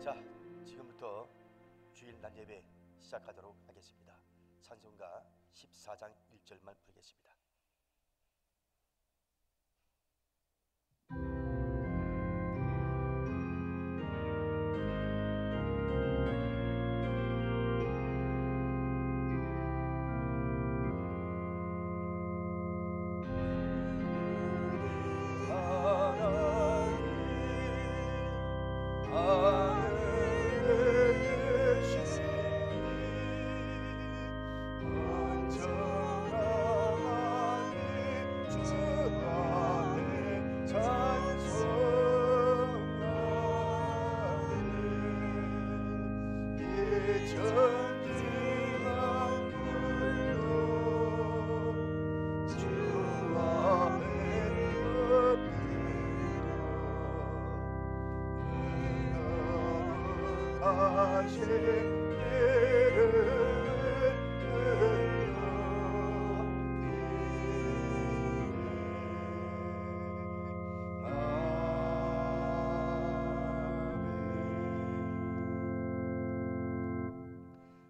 자, 지금부터 주일 낮 예배 시작하도록 하겠습니다. 찬송가 14장 1절만 부르겠습니다.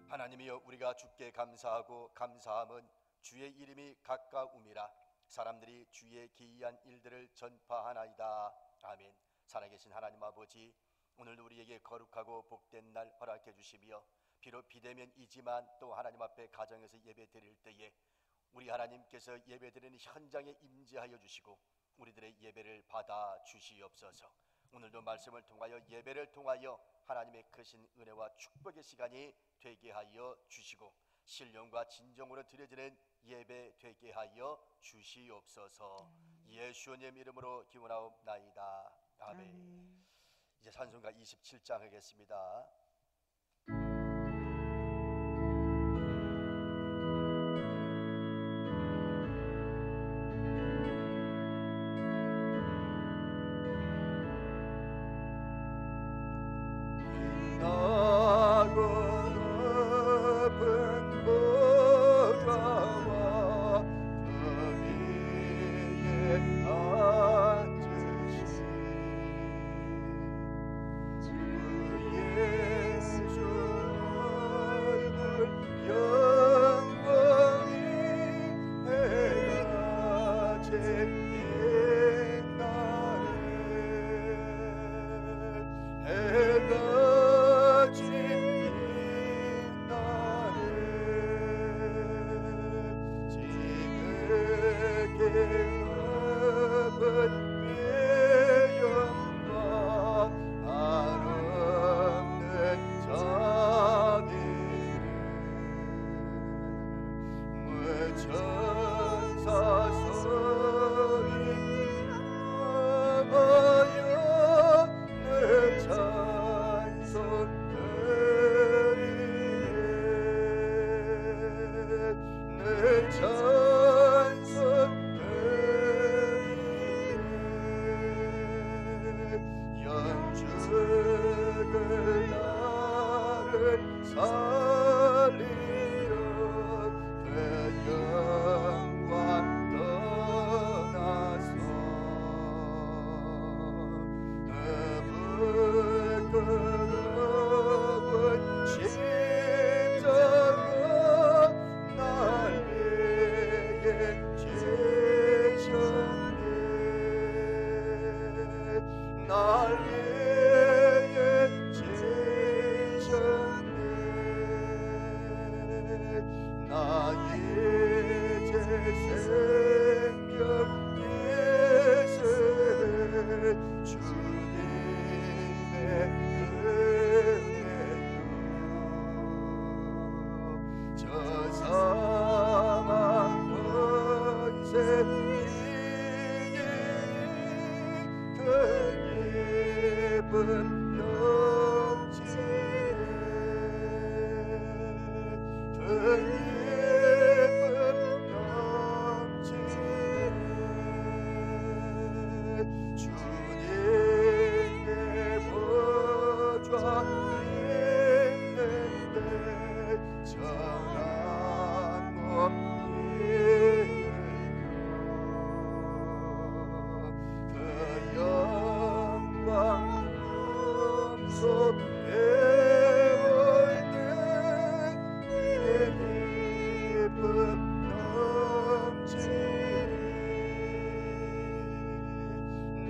하나님이여, 우리가 주께 감사하고 감사함은 주의 이름이 가까움이라. 사람들이 주의 기이한 일들을 전파하나이다. 아멘. 살아계신 하나님 아버지, 오늘도 우리에게 거룩하고 복된 날 허락해 주시며, 비록 비대면이지만 또 하나님 앞에 가정에서 예배 드릴 때에 우리 하나님께서 예배 드리는 현장에 임재하여 주시고 우리들의 예배를 받아 주시옵소서. 오늘도 말씀을 통하여 예배를 통하여 하나님의 크신 은혜와 축복의 시간이 되게 하여 주시고 신령과 진정으로 드려지는 예배 되게 하여 주시옵소서. 예수님 이름으로 기원하옵나이다. 아멘. 이제 찬송가 27장 하겠습니다. 주의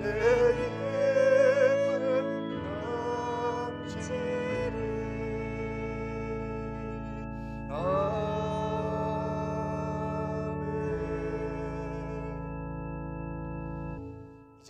이제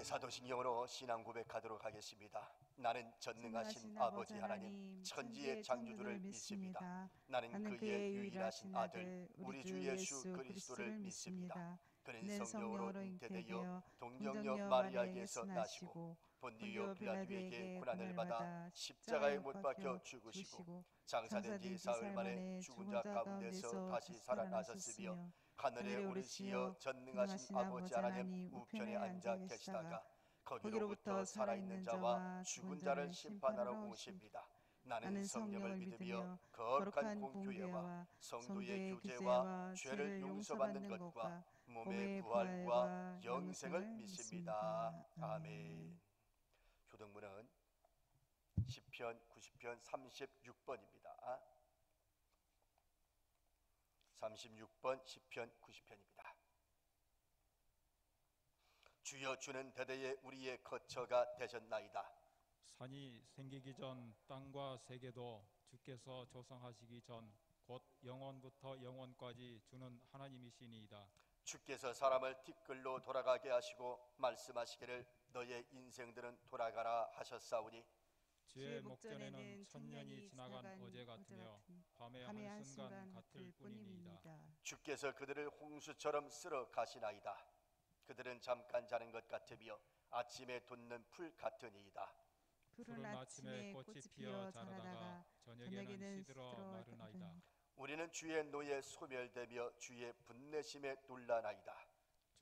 사도신경으로 신앙 고백하도록 하겠습니다. 나는 전능하신 아버지 하나님 천지의 창조주를 믿습니다. 나는 그의 유일하신 아들 우리 주 예수 그리스도를 믿습니다. 그는 성령으로 잉태되어 동정녀 마리아에게서 나시고 본디오 빌라도에게 고난을 받아 십자가에 못 박혀 죽으시고 장사된 지 사흘 만에 죽은 자 가운데서 다시 살아나셨으며 하늘에 오르시어 전능하신 아버지 하나님 우편에 앉아 계시다가 거기로부터 살아있는 자와 죽은 자를 심판하러 오십니다. 나는 성령을 믿으며 거룩한 공교회와 성도의 교제와 죄를 용서받는 것과 몸의 부활과 영생을 믿습니다. 아멘. 교독문은 시편 90편 36번입니다. 36번 시편 90편입니다. 주여 주는 대대에 우리의 거처가 되셨나이다. 산이 생기기 전 땅과 세계도 주께서 조성하시기 전 곧 영원부터 영원까지 주는 하나님이시니이다. 주께서 사람을 티끌로 돌아가게 하시고 말씀하시기를 너의 인생들은 돌아가라 하셨사오니 주의 목전에는 천년이 지나간 어제 같으며 밤의 한순간 같을 뿐이니이다. 주께서 그들을 홍수처럼 쓸어 가시나이다. 그들은 잠깐 자는 것 같으며 아침에 돋는 풀 같으니이다. 푸른 아침에 꽃이 피어 자라다가 저녁에는 시들어 마르나이다. 우리는 주의 노에 소멸되며 주의 분내심에 놀라나이다.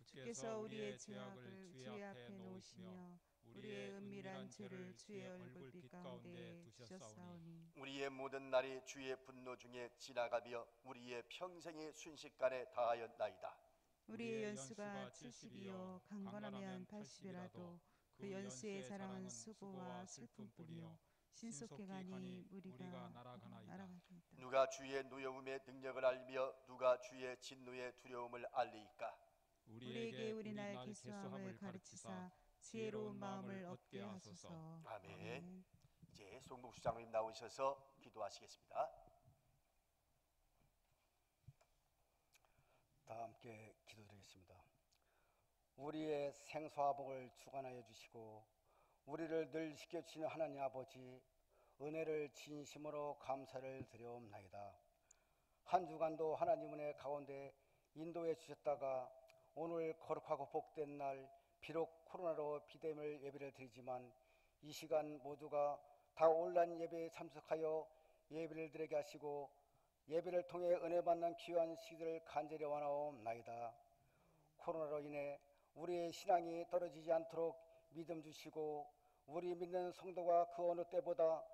주께서 우리의 죄악을 주의 앞에 놓으시며 우리의 은밀한 죄를 주의 얼굴빛 가운데 두셨사오니 우리의 모든 날이 주의 분노 중에 지나가며 우리의 평생이 순식간에 다하였나이다. 우리의 연수가 70이요 강건하면 80이라도 그 연수의 자랑은 수고와 슬픔뿐이요 신속히 가니 우리가 날아가나이다. 누가 주의 노여움의 능력을 알며 누가 주의 진노의 두려움을 알리이까? 우리에게 우리 날 계수함을 가르치사 지혜로운 마음을 얻게 하소서. 아멘. 이제 송복수 장로님 나오셔서 기도하시겠습니다. 다 함께 기도드리겠습니다. 우리의 생사와 복을 주관하여 주시고 우리를 늘 지켜주시는 하나님 아버지, 은혜를 진심으로 감사를 드려옵나이다. 한 주간도 하나님 은혜 가운데 인도해 주셨다가 오늘 거룩하고 복된 날, 비록 코로나로 비대면 예배를 드리지만 이 시간 모두가 다 온라인 예배에 참석하여 예배를 드리게 하시고 예배를 통해 은혜 받는 귀한 시기를 간절히 원하옵나이다. 코로나로 인해 우리의 신앙이 떨어지지 않도록 믿음 주시고 우리 믿는 성도가 그 어느 때보다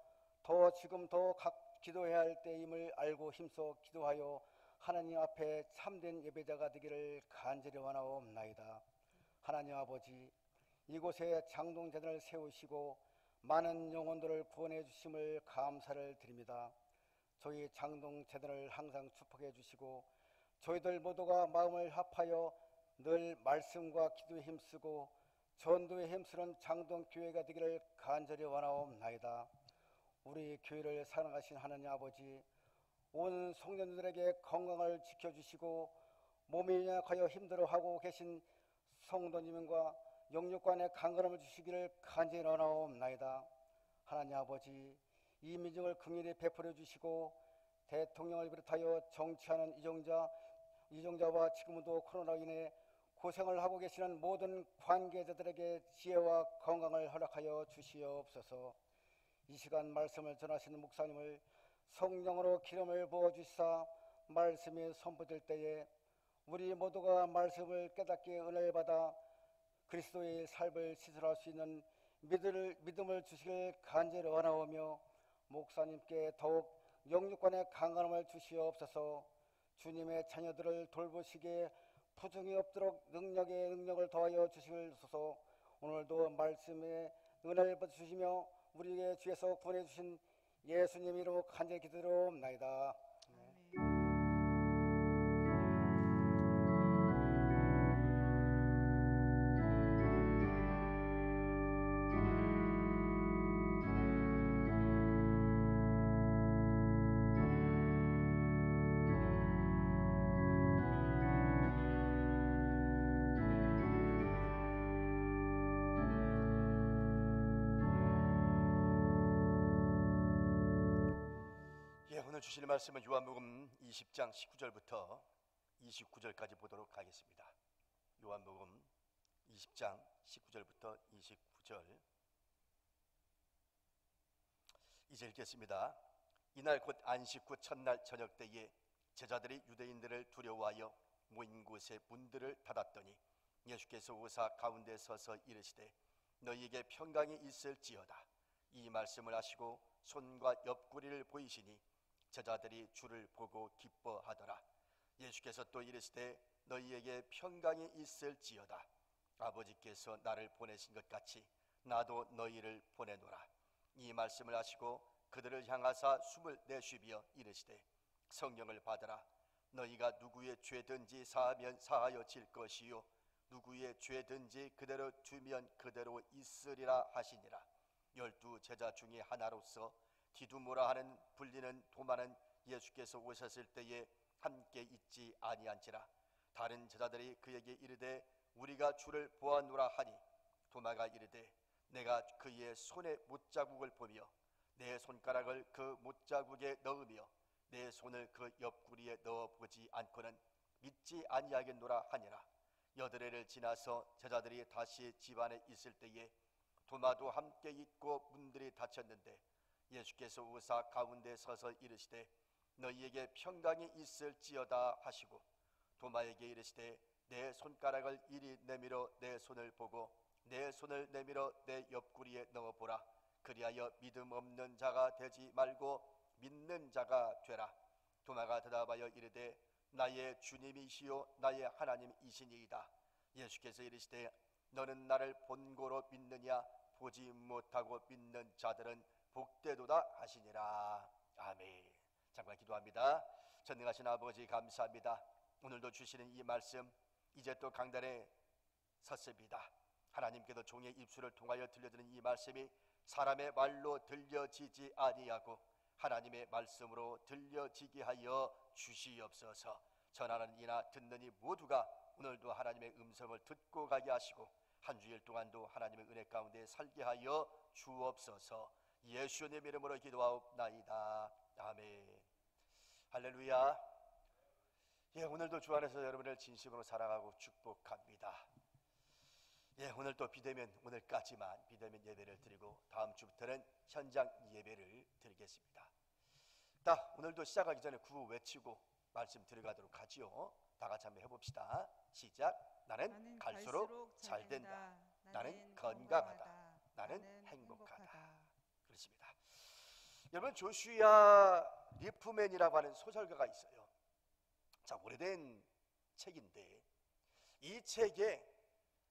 더 지금 더 기도해야 할 때임을 알고 힘써 기도하여 하나님 앞에 참된 예배자가 되기를 간절히 원하옵나이다. 하나님 아버지, 이곳에 장동제단을 세우시고 많은 영혼들을 구원해 주심을 감사를 드립니다. 저희 장동제단을 항상 축복해 주시고 저희들 모두가 마음을 합하여 늘 말씀과 기도에 힘쓰고 전도에 힘쓰는 장동교회가 되기를 간절히 원하옵나이다. 우리 교회를 사랑하신 하나님 아버지, 온 성도들에게 건강을 지켜주시고 몸이 약하여 힘들어하고 계신 성도님과 영육간의 강건함을 주시기를 간절히 원하옵나이다. 하나님 아버지, 이 민족을 긍휼히 베풀어 주시고 대통령을 비롯하여 정치하는 이정자와 지금도 코로나로 인해 고생을 하고 계시는 모든 관계자들에게 지혜와 건강을 허락하여 주시옵소서. 이 시간 말씀을 전하시는 목사님을 성령으로 기름을 부어주시사 말씀이 선포될 때에 우리 모두가 말씀을 깨닫게 은혜를 받아 그리스도의 삶을 시설할 수 있는 믿음을 주시길 간절히 원하오며 목사님께 더욱 영육간의 강건함을 주시옵소서. 주님의 자녀들을 돌보시기에 부정이 없도록 능력을 더하여 주시옵소서. 오늘도 말씀에 은혜를 받으시며 우리에게 주에서 구원해 주신 예수님 이름으로 간절히 기도드리옵나이다. 오늘 주실 말씀은 요한복음 20장 19절부터 29절까지 보도록 하겠습니다. 요한복음 20장 19절부터 29절 이제 읽겠습니다. 이날 곧 안식 후 첫날 저녁 때에 제자들이 유대인들을 두려워하여 모인 곳에 문들을 닫았더니 예수께서 오사 가운데 서서 이르시되 너희에게 평강이 있을지어다. 이 말씀을 하시고 손과 옆구리를 보이시니 제자들이 주를 보고 기뻐하더라. 예수께서 또 이르시되 너희에게 평강이 있을지어다. 아버지께서 나를 보내신 것 같이 나도 너희를 보내노라. 이 말씀을 하시고 그들을 향하사 숨을 내쉬며 이르시되 성령을 받으라. 너희가 누구의 죄든지 사하면 사하여질 것이요 누구의 죄든지 그대로 두면 그대로 있으리라 하시니라. 12 제자 중에 하나로서 디두모라 하는 불리는 도마는 예수께서 오셨을 때에 함께 있지 아니한지라. 다른 제자들이 그에게 이르되 우리가 주를 보았노라 하니 도마가 이르되 내가 그의 손에 못자국을 보며 내 손가락을 그 못자국에 넣으며 내 손을 그 옆구리에 넣어보지 않고는 믿지 아니하겠노라 하니라. 8일을 지나서 제자들이 다시 집안에 있을 때에 도마도 함께 있고 문들이 닫혔는데 예수께서 오사 가운데 서서 이르시되 너희에게 평강이 있을지어다 하시고 도마에게 이르시되 내 손가락을 이리 내밀어 내 손을 보고 내 손을 내밀어 내 옆구리에 넣어보라. 그리하여 믿음 없는 자가 되지 말고 믿는 자가 되라. 도마가 대답하여 이르되 나의 주님이시요 나의 하나님이시니이다. 예수께서 이르시되 너는 나를 본고로 믿느냐? 보지 못하고 믿는 자들은 복되도다 하시니라. 아멘. 잠깐 기도합니다. 전능하신 아버지 감사합니다. 오늘도 주시는 이 말씀 이제 또 강단에 섰습니다. 하나님께도 종의 입술을 통하여 들려드리는 이 말씀이 사람의 말로 들려지지 아니하고 하나님의 말씀으로 들려지게 하여 주시옵소서. 전하는 이나 듣는 이 모두가 오늘도 하나님의 음성을 듣고 가게 하시고 한 주일 동안도 하나님의 은혜 가운데 살게 하여 주옵소서. 예수님 이름으로 기도하옵나이다. 아멘. 할렐루야. 오늘도 주 안에서 여러분을 진심으로 사랑하고 축복합니다. 오늘 또 비대면 오늘까지만 비대면 예배를 드리고 다음 주부터는 현장 예배를 드리겠습니다. 오늘도 시작하기 전에 구호 외치고 말씀 들어가도록 하지요. 다 같이 한번 해봅시다. 시작. 나는 갈수록 잘 된다. 나는 건강하다. 나는 행복하다. 그렇습니다. 여러분 조슈아 리프맨이라고 하는 소설가가 있어요. 자, 오래된 책인데 이 책에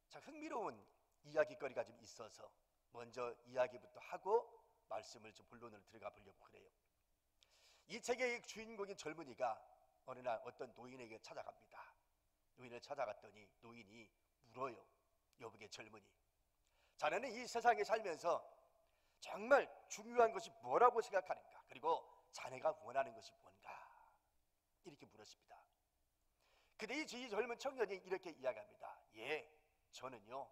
참 흥미로운 이야기거리가 좀 있어서 먼저 이야기부터 하고 말씀을 좀 본론으로 들어가 보려고 그래요. 이 책의 주인공인 젊은이가 어느 날 어떤 노인에게 찾아갑니다. 노인을 찾아갔더니 노인이 물어요. 여보게 젊은이, 자네는 이 세상에 살면서 정말 중요한 것이 뭐라고 생각하는가? 그리고 자네가 원하는 것이 뭔가? 이렇게 물었습니다. 근데 이 젊은 청년이 이렇게 이야기합니다. 저는요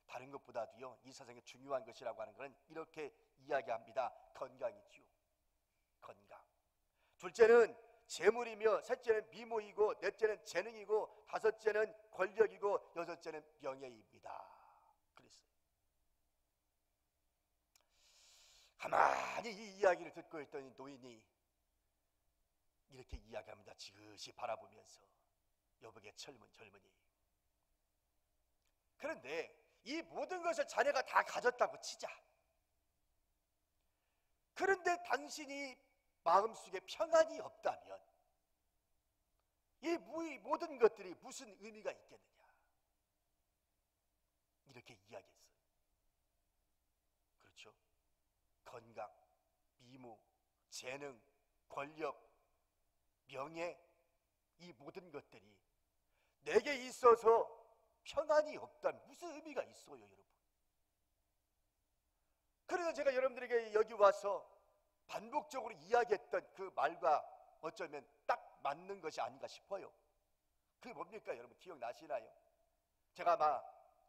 다른 것보다도요 이 세상에 중요한 것이라고 하는 것은 이렇게 이야기합니다. 건강이지요. 건강. 둘째는 재물이며, 셋째는 미모이고, 넷째는 재능이고, 다섯째는 권력이고, 여섯째는 명예입니다. 그랬어요. 가만히 이 이야기를 듣고 있더니 노인이 이렇게 이야기합니다. 지그시 바라보면서 여보게 젊은이, 그런데 이 모든 것을 자네가 다 가졌다고 치자. 그런데 당신이 마음속에 평안이 없다면 이 모든 것들이 무슨 의미가 있겠느냐? 이렇게 이야기했어요. 그렇죠? 건강, 미모, 재능, 권력, 명예, 이 모든 것들이 내게 있어서 평안이 없다면 무슨 의미가 있어요, 여러분? 그래서 제가 여러분들에게 여기 와서 반복적으로 이야기했던 그 말과 어쩌면 딱 맞는 것이 아닌가 싶어요. 그게 뭡니까? 여러분 기억나시나요? 제가 아마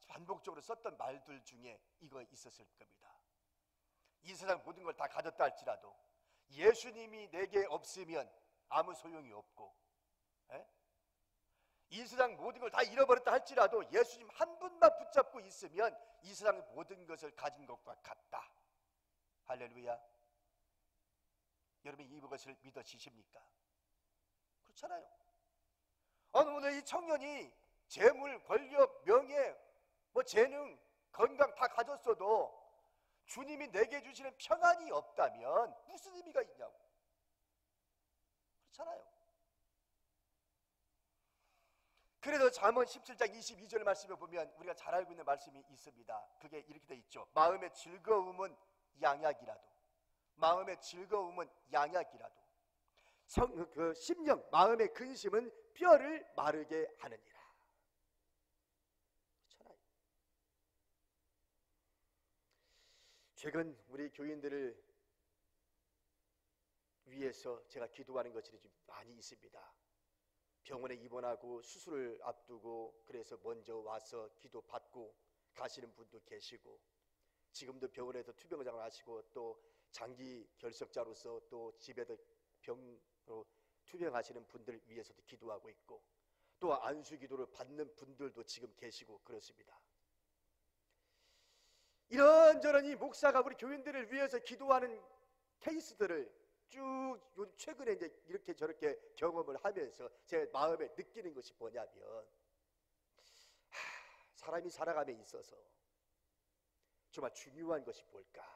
반복적으로 썼던 말들 중에 이거 있었을 겁니다. 이 세상 모든 걸 다 가졌다 할지라도 예수님이 내게 없으면 아무 소용이 없고, 이 세상 모든 걸 다 잃어버렸다 할지라도 예수님 한 분만 붙잡고 있으면 이 세상의 모든 것을 가진 것과 같다. 할렐루야. 여러분 이것을 믿어지십니까? 그렇잖아요. 오늘 이 청년이 재물, 권력, 명예, 재능, 건강 다 가졌어도 주님이 내게 주시는 평안이 없다면 무슨 의미가 있냐고. 그렇잖아요. 그래서 잠언 17장 22절 말씀을 보면 우리가 잘 알고 있는 말씀이 있습니다. 그게 이렇게 돼 있죠. 마음의 즐거움은 양약이라도, 마음의 즐거움은 양약이라도, 심령, 마음의 근심은 뼈를 마르게 하느니라. 그렇잖아요. 최근 우리 교인들을 위해서 제가 기도하는 것들이 좀 많이 있습니다. 병원에 입원하고 수술을 앞두고 그래서 먼저 와서 기도 받고 가시는 분도 계시고, 지금도 병원에서 투병장을 하시고 또 장기 결석자로서 또 집에도 병으로 투병하시는 분들을 위해서도 기도하고 있고, 또 안수 기도를 받는 분들도 지금 계시고 그렇습니다. 이런저런 이 목사가 우리 교인들을 위해서 기도하는 케이스들을 쭉 요즘 최근에 이제 이렇게 저렇게 경험을 하면서 제 마음에 느끼는 것이 뭐냐면, 사람이 살아감에 있어서 정말 중요한 것이 뭘까?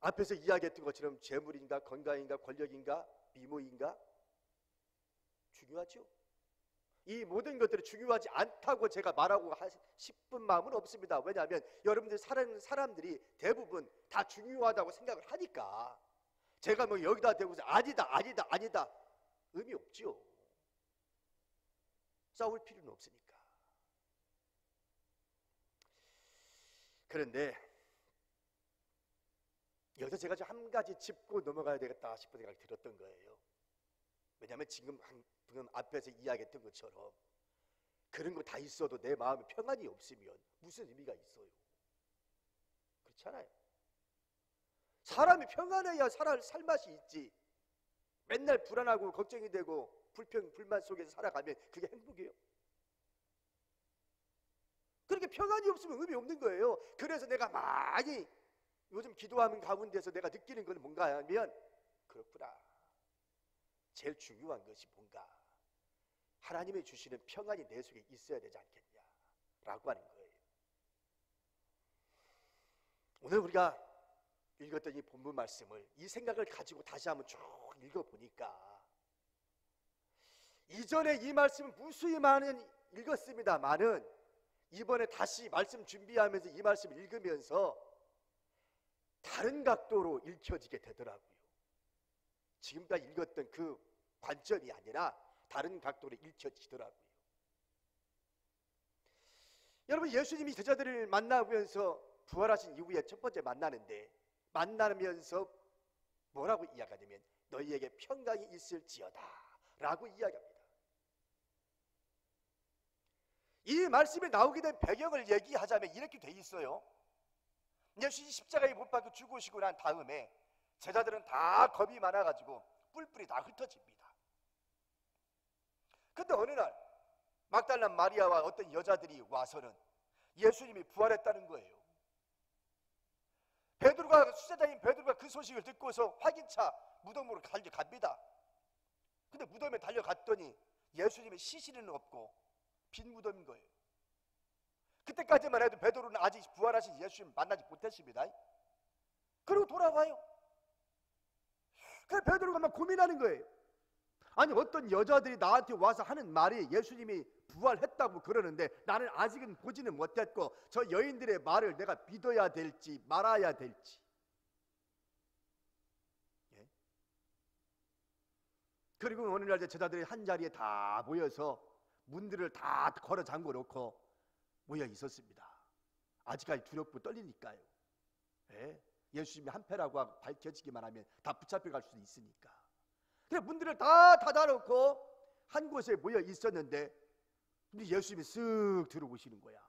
앞에서 이야기했던 것처럼 재물인가, 건강인가, 권력인가, 미모인가? 중요하죠. 이 모든 것들이 중요하지 않다고 제가 말하고 싶은 마음은 없습니다. 왜냐하면 여러분들 사는 사람들이 대부분 다 중요하다고 생각을 하니까 제가 뭐 여기다 대고서 아니다 의미 없죠. 싸울 필요는 없으니까. 그런데 여기서 제가 좀 한 가지 짚고 넘어가야 되겠다 싶은 생각이 들었던 거예요. 왜냐하면 지금 방금 앞에서 이야기했던 것처럼 그런 거 다 있어도 내 마음에 평안이 없으면 무슨 의미가 있어요? 그렇잖아요. 사람이 평안해야 살 맛이 있지. 맨날 불안하고 걱정이 되고 불만 속에서 살아가면 그게 행복이에요? 그렇게 평안이 없으면 의미 없는 거예요. 그래서 내가 많이 요즘 기도하는 가운데서 내가 느끼는 건 뭔가 하면, 그렇구나, 제일 중요한 것이 뭔가, 하나님이 주시는 평안이 내 속에 있어야 되지 않겠냐라고 하는 거예요. 오늘 우리가 읽었던 이 본문 말씀을, 이 생각을 가지고 다시 한번 쭉 읽어보니까, 이전에 이 말씀은 무수히 많은 읽었습니다만은 이번에 다시 말씀 준비하면서 이 말씀을 읽으면서 다른 각도로 읽혀지게 되더라고요. 지금까지 읽었던 그 관점이 아니라 다른 각도로 읽혀지더라고요. 여러분, 예수님이 제자들을 만나면서 부활하신 이후에 첫 번째 만나면서 뭐라고 이야기하냐면, 너희에게 평강이 있을지어다 라고 이야기합니다. 이 말씀에 나오게 된 배경을 얘기하자면 이렇게 돼 있어요. 예수님이 십자가에 못 박혀 죽으시고 난 다음에 제자들은 다 겁이 많아가지고 뿔뿔이 다 흩어집니다. 근데 어느 날 막달라 마리아와 어떤 여자들이 와서는 예수님이 부활했다는 거예요. 수제자인 베드로가 그 소식을 듣고서 확인차 무덤으로 달려갑니다. 근데 무덤에 달려갔더니 예수님의 시신은 없고 빈 무덤인 거예요. 그때까지만 해도 베드로는 아직 부활하신 예수님 만나지 못했습니다. 그리고 돌아와요. 그래서 베드로가 막 고민하는 거예요. 아니, 어떤 여자들이 나한테 와서 하는 말이 예수님이 부활했다고 그러는데 나는 아직은 보지는 못했고 저 여인들의 말을 내가 믿어야 될지 말아야 될지. 예? 그리고 어느 날 제자들이 한 자리에 다 모여서 문들을 다 걸어 잠궈 놓고 모여 있었습니다. 아직까지 두렵고 떨리니까요. 예? 예수님이 한패라고 밝혀지기만 하면 다 붙잡혀 갈 수도 있으니까. 그래서 문들을 다 닫아놓고 한 곳에 모여 있었는데, 근데 예수님이 쓱 들어오시는 거야.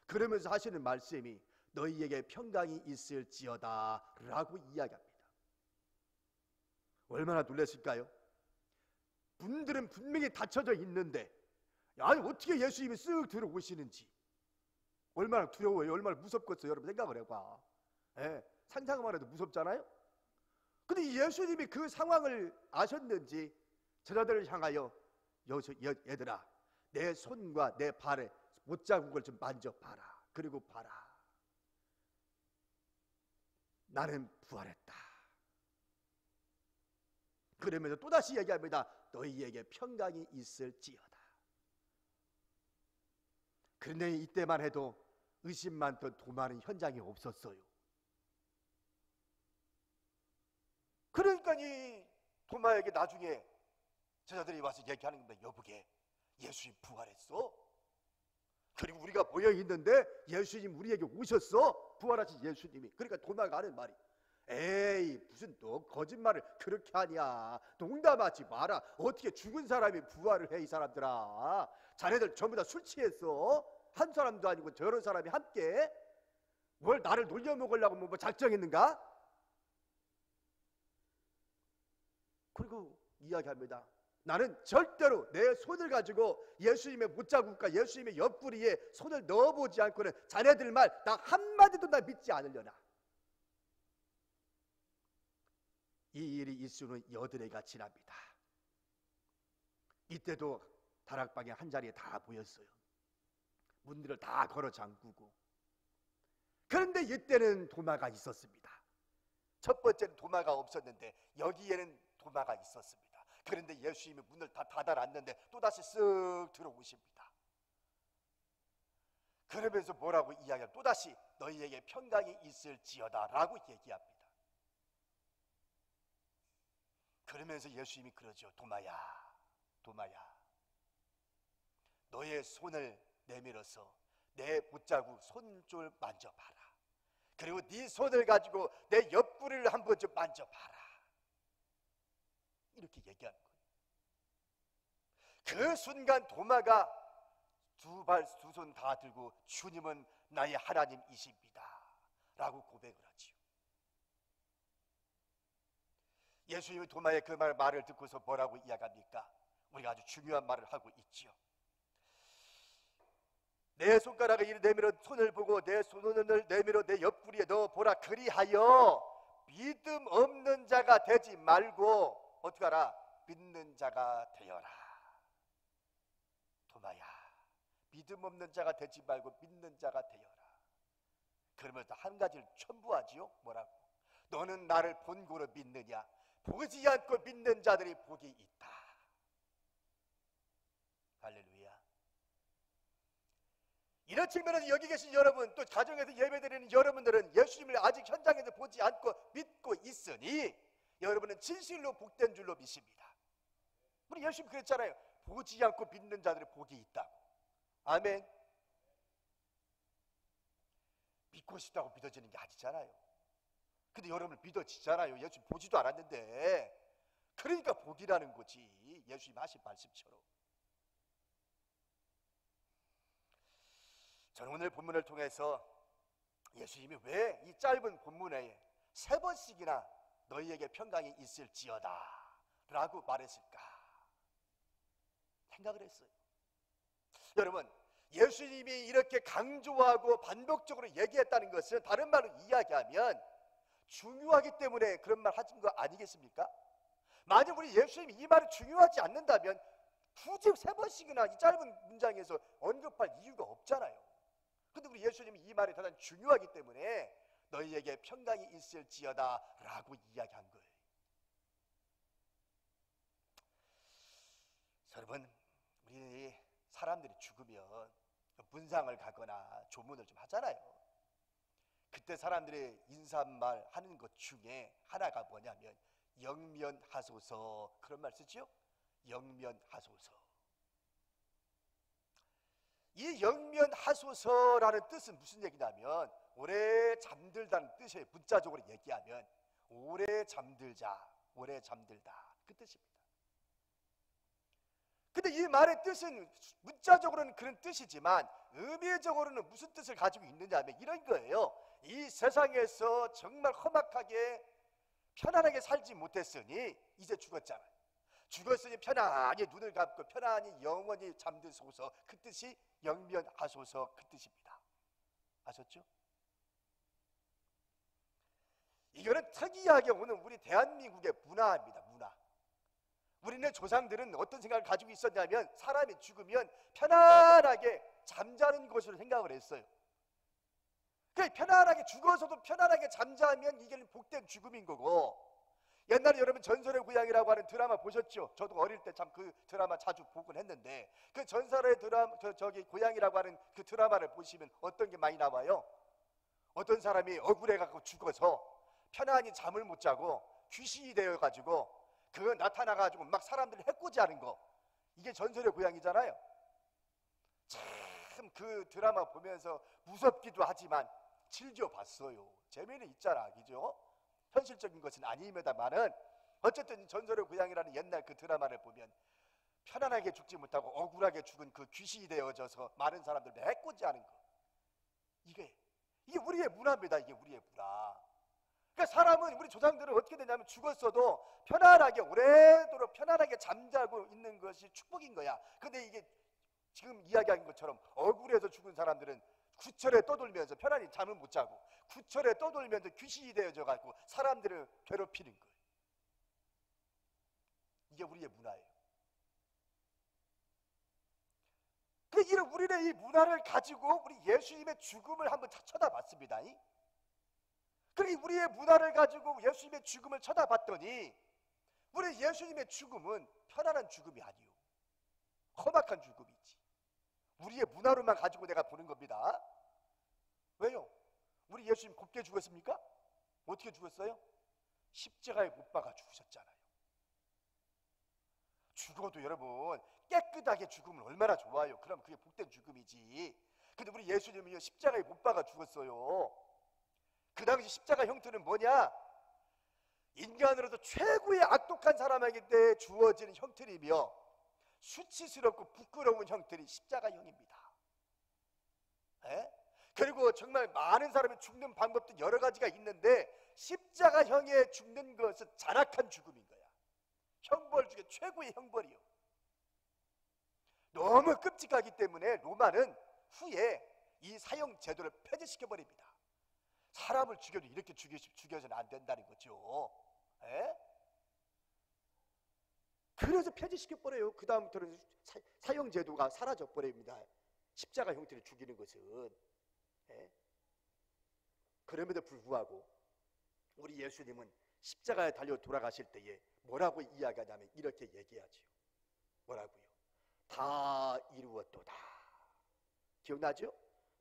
그러면서 하시는 말씀이, 너희에게 평강이 있을지어다 라고 이야기합니다. 얼마나 놀랐을까요? 분들은 분명히 닫혀져 있는데 아니 어떻게 예수님이 쓱 들어오시는지 얼마나 두려워요. 얼마나 무섭겠어요. 여러분 생각을 해봐. 상상만 해도 무섭잖아요. 근데 예수님이 그 상황을 아셨는지 제자들을 향하여 얘들아 내 손과 내 발에 못자국을 좀 만져봐라. 그리고 봐라. 나는 부활했다. 그러면서 또다시 얘기합니다. 너희에게 평강이 있을지어다. 그런데 이때만 해도 의심 많던 도마는 현장에 없었어요. 그러니까 이 도마에게 나중에 제자들이 와서 얘기하는 겁니다. 여보게 예수님 부활했어? 그리고 우리가 모여 있는데 예수님 우리에게 오셨어? 부활하신 예수님이. 그러니까 도마가 하는 말이 에이 무슨 너 거짓말을 그렇게 하냐. 농담하지 마라. 어떻게 죽은 사람이 부활을 해 이 사람들아. 자네들 전부 다 술 취했어. 한 사람도 아니고 저런 사람이 함께 뭘 나를 놀려먹으려고 뭐 작정했는가? 그리고 이야기합니다. 나는 절대로 내 손을 가지고 예수님의 못자국과 예수님의 옆구리에 손을 넣어보지 않고는 자네들 말 나 한마디도 나 믿지 않으려나. 이 일이 있수는 여드레가 지납니다. 이때도 다락방에 한자리에 다 모였어요. 문들을 다 걸어 잠그고. 그런데 이때는 도마가 있었습니다. 첫 번째는 도마가 없었는데 여기에는 도마가 있었습니다. 그런데 예수님이 문을 다 닫아놨는데 또다시 쓱 들어오십니다. 그러면서 뭐라고 이야기하면 또다시 너희에게 평강이 있을지어다 라고 얘기합니다. 그러면서 예수님이 그러죠. 도마야 도마야 너의 손을 내밀어서 내 못자국 손줄 만져봐라. 그리고 네 손을 가지고 내 옆구리를 한번 좀 만져봐라. 이렇게 얘기하는 거예요. 그 순간 도마가 두 손 다 들고 주님은 나의 하나님이십니다 라고 고백을 하지요. 예수님이 도마의 그 말을 듣고서 뭐라고 이야기합니까? 우리가 아주 중요한 말을 하고 있지요. 내 손가락을 이리 내밀어 손을 보고 내 손을 내밀어 내 옆구리에 넣어보라. 그리하여 믿음 없는 자가 되지 말고 어떻게 하라? 믿는 자가 되어라. 도마야 믿음 없는 자가 되지 말고 믿는 자가 되어라. 그러면서 한 가지를 첨부하지요. 뭐라고? 너는 나를 본고로 믿느냐? 보지 않고 믿는 자들이 복이 있다. 할렐루야. 이런 측면에서 여기 계신 여러분, 또 가정에서 예배드리는 여러분들은 예수님을 아직 현장에서 보지 않고 믿고 있으니 여러분은 진실로 복된 줄로 믿습니다. 우리 예수님 그랬잖아요. 보지 않고 믿는 자들이 복이 있다고. 아멘. 믿고 싶다고 믿어지는 게 아니잖아요. 근데 여러분 믿어지잖아요. 예수님 보지도 않았는데. 그러니까 복이라는 거지. 예수님 하신 말씀처럼. 저는 오늘 본문을 통해서 예수님이 왜 이 짧은 본문에 3번씩이나 너희에게 평강이 있을지어다 라고 말했을까 생각을 했어요. 여러분, 예수님이 이렇게 강조하고 반복적으로 얘기했다는 것은 다른 말로 이야기하면 중요하기 때문에 그런 말 하신 거 아니겠습니까? 만약 우리 예수님이 이 말이 중요하지 않는다면 굳이 3번씩이나 이 짧은 문장에서 언급할 이유가 없잖아요. 근데 우리 예수님이 이 말이 대단히 중요하기 때문에 너희에게 평강이 있을지어다 라고 이야기한 거예요. 여러분, 우리 사람들이 죽으면 문상을 가거나 조문을 좀 하잖아요. 그때 사람들이 인사말 하는 것 중에 하나가 뭐냐면 영면하소서, 그런 말 쓰죠? 영면하소서. 이 영면하소서라는 뜻은 무슨 얘기냐면 오래 잠들다는 뜻이에요. 문자적으로 얘기하면 오래 잠들자, 오래 잠들다, 그 뜻입니다. 근데 이 말의 뜻은 문자적으로는 그런 뜻이지만 의미적으로는 무슨 뜻을 가지고 있느냐 하면 이런 거예요. 이 세상에서 정말 험악하게 편안하게 살지 못했으니 이제 죽었잖아요. 죽었으니 편안히 눈을 감고 편안히 영원히 잠드소서, 그 뜻이 영면하소서, 그 뜻입니다. 아셨죠? 이거는 특이하게 오는 우리 대한민국의 문화입니다. 문화. 우리네 조상들은 어떤 생각을 가지고 있었냐면 사람이 죽으면 편안하게 잠자는 것으로 생각을 했어요. 편안하게 죽어서도 편안하게 잠자면 이게 복된 죽음인 거고, 옛날에 여러분 전설의 고향이라고 하는 드라마 보셨죠? 저도 어릴 때 참 그 드라마 자주 보곤 했는데, 그 전설의 드라마 고향이라고 하는 그 드라마를 보시면 어떤 게 많이 나와요? 어떤 사람이 억울해갖고 죽어서 편안히 잠을 못 자고 귀신이 되어가지고 그거 나타나가지고 막 사람들을 해코지하는 거, 이게 전설의 고향이잖아요. 참 그 드라마 보면서 무섭기도 하지만 즐겨봤어요. 재미는 있잖아, 그죠? 현실적인 것은 아닙니다만은 어쨌든 전설의 고향이라는 옛날 그 드라마를 보면 편안하게 죽지 못하고 억울하게 죽은 그 귀신이 되어져서 많은 사람들을 해코지하는 거, 이게 우리의 문화입니다. 이게 우리의 문화. 그러니까 사람은, 우리 조상들은 어떻게 되냐면 죽었어도 편안하게 오래도록 편안하게 잠자고 있는 것이 축복인 거야. 근데 이게 지금 이야기한 것처럼 억울해서 죽은 사람들은 구철에 떠돌면서 편안히 잠을 못 자고 구철에 떠돌면서 귀신이 되어져 가지고 사람들을 괴롭히는 거예요. 이게 우리의 문화예요. 그러니까 우리는 이 문화를 가지고 우리 예수님의 죽음을 한번 쳐다봤습니다. 그러니까 우리의 문화를 가지고 예수님의 죽음을 쳐다봤더니 우리 예수님의 죽음은 편안한 죽음이 아니요, 험악한 죽음이지. 우리의 문화로만 가지고 내가 보는 겁니다. 왜요? 우리 예수님 곱게 죽었습니까? 어떻게 죽었어요? 십자가에 못 박아 죽으셨잖아요. 죽어도 여러분 깨끗하게 죽으면 얼마나 좋아요. 그럼 그게 복된 죽음이지. 근데 우리 예수님이 십자가에 못 박아 죽었어요. 그 당시 십자가 형태는 뭐냐? 인간으로서 최고의 악독한 사람에게 주어지는 형태이며 수치스럽고 부끄러운 형태이 십자가형입니다. 그리고 정말 많은 사람이 죽는 방법도 여러 가지가 있는데 십자가형에 죽는 것은 잔악한 죽음인 거야. 형벌 중에 최고의 형벌이요. 너무 끔찍하기 때문에 로마는 후에 이 사형 제도를 폐지시켜버립니다. 사람을 죽여도 이렇게 죽여서는 안 된다는 거죠. 그래서 폐지시켜버려요. 그 다음부터는 사형 제도가 사라져버립니다. 십자가 형태로 죽이는 것은. 그럼에도 불구하고 우리 예수님은 십자가에 달려 돌아가실 때에 뭐라고 이야기하냐면 이렇게 얘기하지요. 뭐라고요? 다 이루었도다. 기억나죠?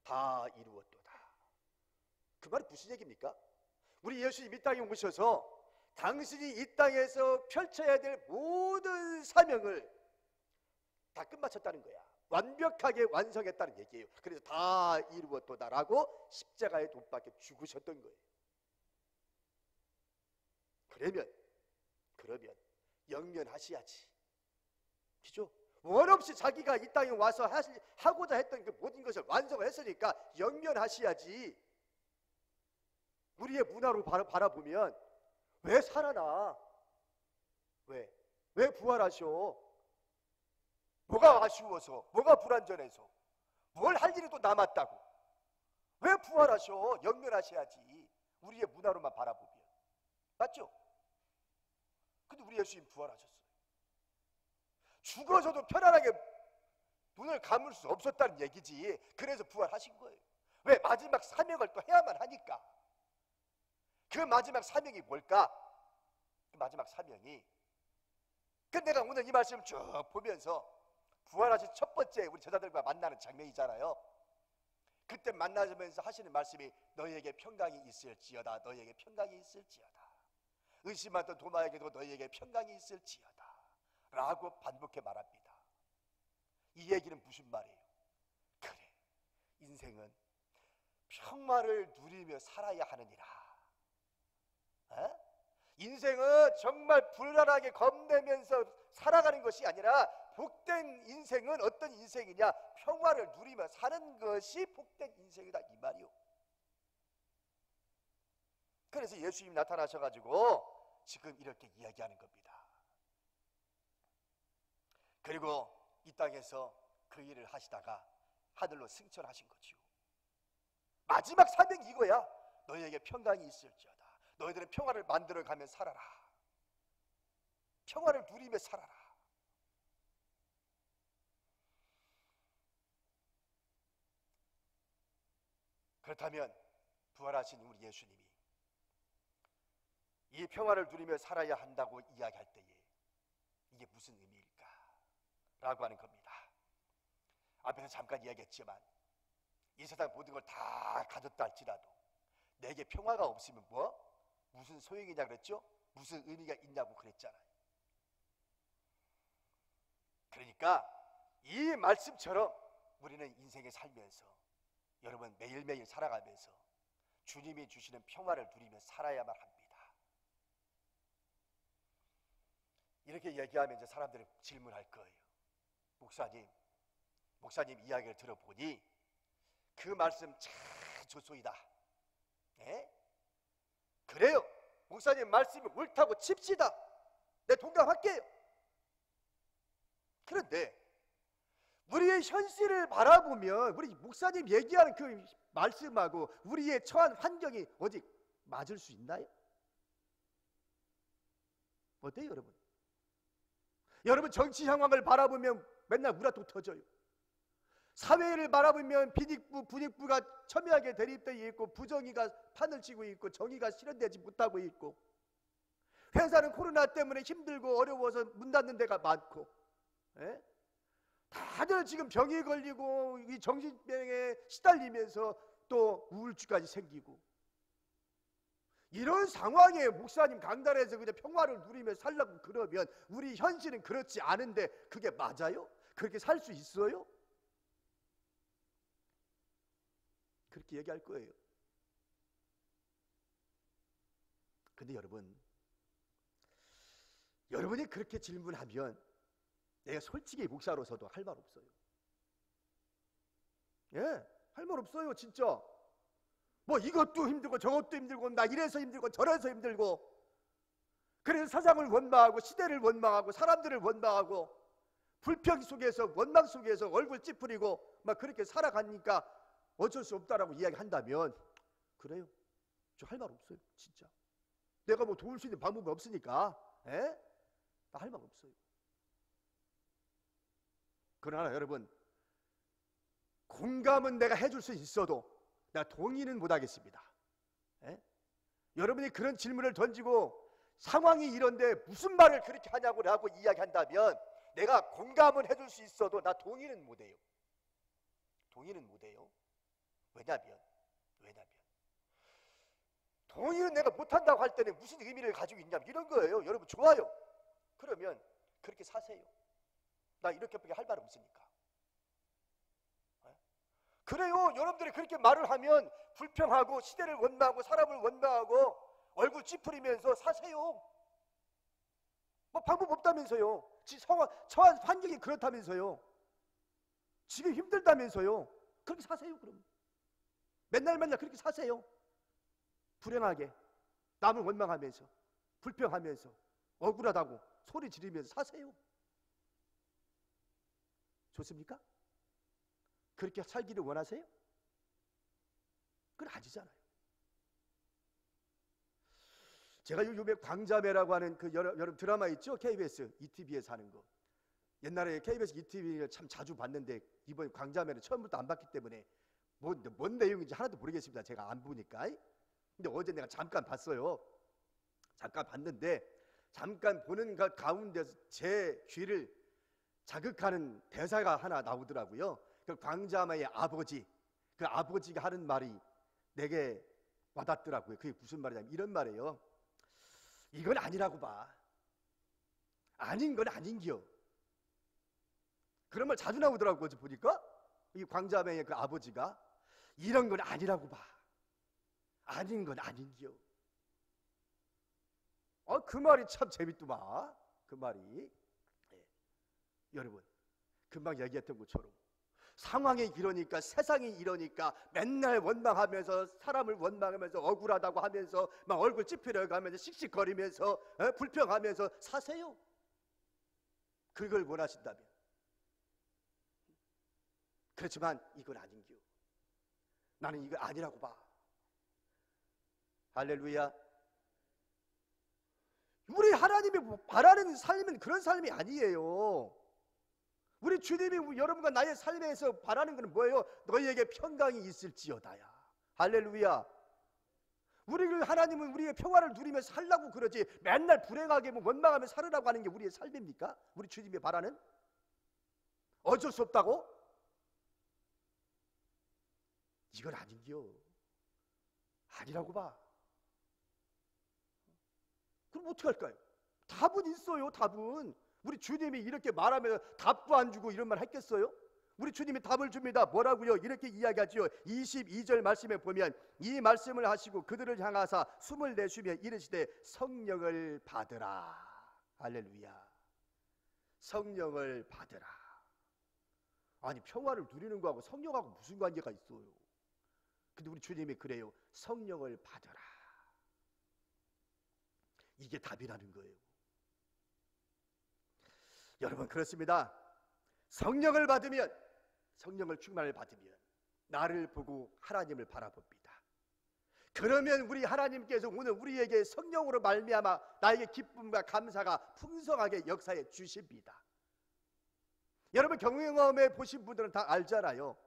다 이루었도다. 그 말이 무슨 얘기입니까? 우리 예수님 이 땅에 오셔서 당신이 이 땅에서 펼쳐야 될 모든 사명을 다 끝마쳤다는 거야. 완벽하게 완성했다는 얘기예요. 그래서 다 이루었도다라고 십자가에 못 박혀 죽으셨던 거예요. 그러면 영면하셔야지. 그죠? 원 없이 자기가 이 땅에 와서 하고자 했던 그 모든 것을 완성을 했으니까 영면하셔야지. 우리의 문화로 바라보면 왜 살아나? 왜 부활하셔? 뭐가 아쉬워서? 뭐가 불완전해서? 뭘 할 일이 또 남았다고? 왜 부활하셔? 영면하셔야지. 우리의 문화로만 바라보면. 맞죠? 근데 우리 예수님 부활하셨어요. 죽어서도 편안하게 눈을 감을 수 없었다는 얘기지. 그래서 부활하신 거예요. 왜? 마지막 사명을 또 해야만 하니까. 그 마지막 사명이 뭘까? 그 마지막 사명이, 내가 오늘 이 말씀을 쭉 보면서 부활하신 첫 번째 우리 제자들과 만나는 장면이잖아요. 그때 만나면서 하시는 말씀이 너희에게 평강이 있을지어다. 너희에게 평강이 있을지어다. 의심하던 도마에게도 너희에게 평강이 있을지어다 라고 반복해 말합니다. 이 얘기는 무슨 말이에요? 그래, 인생은 평화를 누리며 살아야 하느니라. 인생은 정말 불안하게 겁내면서 살아가는 것이 아니라 복된 인생은 어떤 인생이냐? 평화를 누리며 사는 것이 복된 인생이다 이 말이요. 그래서 예수님이 나타나셔가지고 지금 이렇게 이야기하는 겁니다. 그리고 이 땅에서 그 일을 하시다가 하늘로 승천하신 거지요. 마지막 사명이 이거야. 너희에게 평강이 있을지어다. 너희들은 평화를 만들어가며 살아라. 평화를 누리며 살아라. 그렇다면 부활하신 우리 예수님이 이 평화를 누리며 살아야 한다고 이야기할 때에 이게 무슨 의미일까? 라고 하는 겁니다. 앞에서 잠깐 이야기했지만 이 세상 모든 걸 다 가졌다 할지라도 내게 평화가 없으면 무슨 소용이냐 그랬죠? 무슨 의미가 있냐고 그랬잖아요. 그러니까 이 말씀처럼 우리는 인생에 살면서 여러분 매일매일 살아가면서 주님이 주시는 평화를 누리며 살아야만 합니다. 이렇게 얘기하면 이제 사람들이 질문할 거예요. 목사님 이야기를 들어보니 그 말씀 참 좋소이다. 예? 그래요. 목사님 말씀이 옳다고 칩시다. 내 동감할게요. 그런데 우리의 현실을 바라보면 우리 목사님 얘기하는 그 말씀하고 우리의 처한 환경이 어디 맞을 수 있나요? 어때요 여러분? 여러분 정치 상황을 바라보면 맨날 우라통 터져요. 사회를 바라보면 부익부가 첨예하게 대립되어 있고 부정의가 판을 치고 있고 정의가 실현되지 못하고 있고 회사는 코로나 때문에 힘들고 어려워서 문 닫는 데가 많고 예? 다들 지금 병이 걸리고 이 정신병에 시달리면서 또 우울증까지 생기고 이런 상황에 목사님 강단에서 그냥 평화를 누리며 살라고 그러면 우리 현실은 그렇지 않은데 그게 맞아요? 그렇게 살 수 있어요? 그렇게 얘기할 거예요. 근데 여러분이 그렇게 질문하면 내가 솔직히 목사로서도 할 말 없어요. 예, 할 말 없어요 진짜. 뭐 이것도 힘들고 저것도 힘들고 나 이래서 힘들고 저래서 힘들고 그래서 세상을 원망하고 시대를 원망하고 사람들을 원망하고 불평 속에서 원망 속에서 얼굴 찌푸리고 막 그렇게 살아가니까 어쩔 수 없다라고 이야기한다면 그래요. 저 할 말 없어요 진짜. 내가 뭐 도울 수 있는 방법이 없으니까 나 할 말 없어요. 그러나 여러분 공감은 내가 해줄 수 있어도 나 동의는 못하겠습니다. 여러분이 그런 질문을 던지고 상황이 이런데 무슨 말을 그렇게 하냐고 이야기한다면 내가 공감은 해줄 수 있어도 나 동의는 못해요. 동의는 못해요. 왜냐면 동의는 내가 못한다고 할 때는 무슨 의미를 가지고 있냐면 이런 거예요. 여러분 좋아요. 그러면 그렇게 사세요. 나 이렇게밖에 할 말 없으니까. 그래요. 여러분들이 그렇게 말을 하면 불평하고 시대를 원망하고 사람을 원망하고 얼굴 찌푸리면서 사세요. 뭐 방법 없다면서요. 처한 환경이 그렇다면서요. 지금 힘들다면서요. 그렇게 사세요. 그럼 맨날 그렇게 사세요. 불행하게 남을 원망하면서 불평하면서 억울하다고 소리 지르면서 사세요. 좋습니까? 그렇게 살기를 원하세요? 그건 아니잖아요. 제가 요즘에 광자매라고 하는 그 여러분 드라마 있죠? KBS ETV에서 하는 거. 옛날에 KBS ETV를 참 자주 봤는데 이번 광자매는 처음부터 안 봤기 때문에 뭔 내용인지 하나도 모르겠습니다. 제가 안 보니까. 근데 어제 내가 잠깐 봤어요. 잠깐 봤는데 잠깐 보는 가운데서 제 귀를 자극하는 대사가 하나 나오더라고요. 그 광자매의 아버지, 그 아버지가 하는 말이 내게 와닿더라고요. 그게 무슨 말이냐면 이런 말이에요. 이건 아니라고 봐. 아닌 건 아닌겨. 그런 말 자주 나오더라고요. 어제 보니까 이 광자매의 그 아버지가 이런 건 아니라고 봐. 아닌 건 아닌겨. 그 말이 참 재밌더만. 그 말이. 여러분, 금방 얘기했던 것처럼 상황이 이러니까, 세상이 이러니까 맨날 원망하면서, 사람을 원망하면서, 억울하다고 하면서, 막 얼굴 찌푸려가면서, 씩씩거리면서, 불평하면서 사세요. 그걸 원하신다면. 그렇지만 이건 아닌겨. 나는 이거 아니라고 봐. 할렐루야. 우리 하나님이 바라는 삶은 그런 삶이 아니에요. 우리 주님이 여러분과 나의 삶에서 바라는 것은 뭐예요? 너희에게 평강이 있을지어다야. 할렐루야. 우리를, 하나님은 우리의 평화를 누리며 살라고 그러지, 맨날 불행하게 원망하며 살으라고 하는 게 우리의 삶입니까? 우리 주님이 바라는? 어쩔 수 없다고? 이건 아닌겨. 아니라고 봐. 그럼 어떻게 할까요? 답은 있어요. 답은. 우리 주님이 이렇게 말하면 답도 안 주고 이런 말 했겠어요? 우리 주님이 답을 줍니다. 뭐라고요? 이렇게 이야기하지요. 22절 말씀에 보면, 이 말씀을 하시고 그들을 향하사 숨을 내쉬며 이르시되 성령을 받으라. 할렐루야. 성령을 받으라. 아니, 평화를 누리는 거하고 성령하고 무슨 관계가 있어요? 근데 우리 주님이 그래요. 성령을 받으라. 이게 답이라는 거예요. 여러분, 그렇습니다. 성령을 받으면, 성령을 충만을 받으면 나를 보고 하나님을 바라봅니다. 그러면 우리 하나님께서 오늘 우리에게 성령으로 말미암아 나에게 기쁨과 감사가 풍성하게 역사해 주십니다. 여러분, 경험해 보신 분들은 다 알잖아요.